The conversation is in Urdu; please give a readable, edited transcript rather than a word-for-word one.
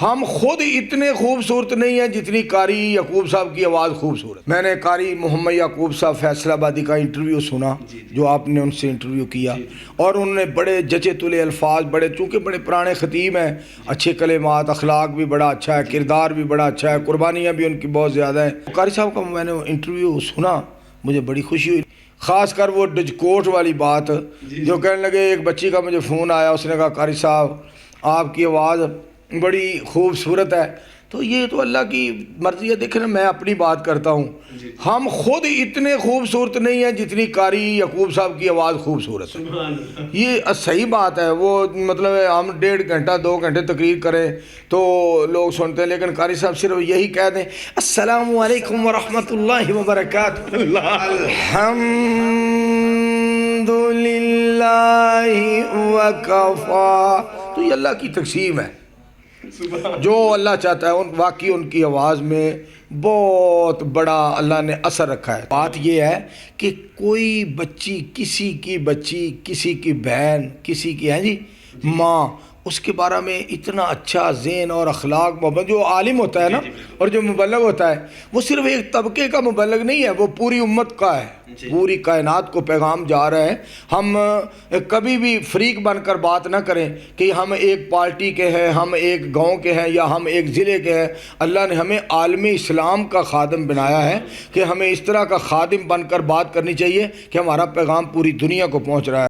ہم خود اتنے خوبصورت نہیں ہیں جتنی قاری یعقوب صاحب کی آواز خوبصورت. میں نے قاری محمد یعقوب صاحب فیصل آبادی کا انٹرویو سنا جو آپ نے ان سے انٹرویو کیا, اور انہوں نے بڑے جچے تلے الفاظ, چونکہ بڑے پرانے خطیب ہیں, اچھے کلمات, اخلاق بھی بڑا اچھا ہے, کردار بھی بڑا اچھا ہے, قربانیاں بھی ان کی بہت زیادہ ہیں. قاری صاحب کا میں نے انٹرویو سنا, مجھے بڑی خوشی ہوئی, خاص کر وہ ڈجکوٹ والی بات جو کہنے لگے. ایک بچی کا مجھے فون آیا, اس نے کہا قاری صاحب آپ کی آواز بڑی خوبصورت ہے. تو یہ تو اللہ کی مرضی ہے. دیکھیں نا, میں اپنی بات کرتا ہوں, ہم خود اتنے خوبصورت نہیں ہیں جتنی قاری یعقوب صاحب کی آواز خوبصورت ہے. یہ صحیح بات ہے. وہ مطلب ہے ہم 1.5 گھنٹہ 2 گھنٹے تقریر کریں تو لوگ سنتے ہیں, لیکن قاری صاحب صرف یہی کہہ دیں السلام علیکم ورحمۃ اللہ وبرکاتہ, الحمد للہ وکفا, تو یہ اللہ کی تقسیم ہے. جو اللہ چاہتا ہے واقعی ان کی آواز میں بہت بڑا اللہ نے اثر رکھا ہے. بات یہ ہے کہ کوئی بچی, کسی کی بچی, کسی کی بہن, کسی کی ہے جی ماں, اس کے بارے میں اتنا اچھا ذہن اور اخلاق محبت. جو عالم ہوتا ہے نا اور جو مبلغ ہوتا ہے, وہ صرف ایک طبقے کا مبلغ نہیں ہے, وہ پوری امت کا ہے, پوری کائنات کو پیغام جا رہا ہے. ہم کبھی بھی فریق بن کر بات نہ کریں کہ ہم ایک پارٹی کے ہیں, ہم ایک گاؤں کے ہیں, یا ہم ایک ضلع کے ہیں. اللہ نے ہمیں عالم اسلام کا خادم بنایا ہے کہ ہمیں اس طرح کا خادم بن کر بات کرنی چاہیے کہ ہمارا پیغام پوری دنیا کو پہنچ رہا ہے.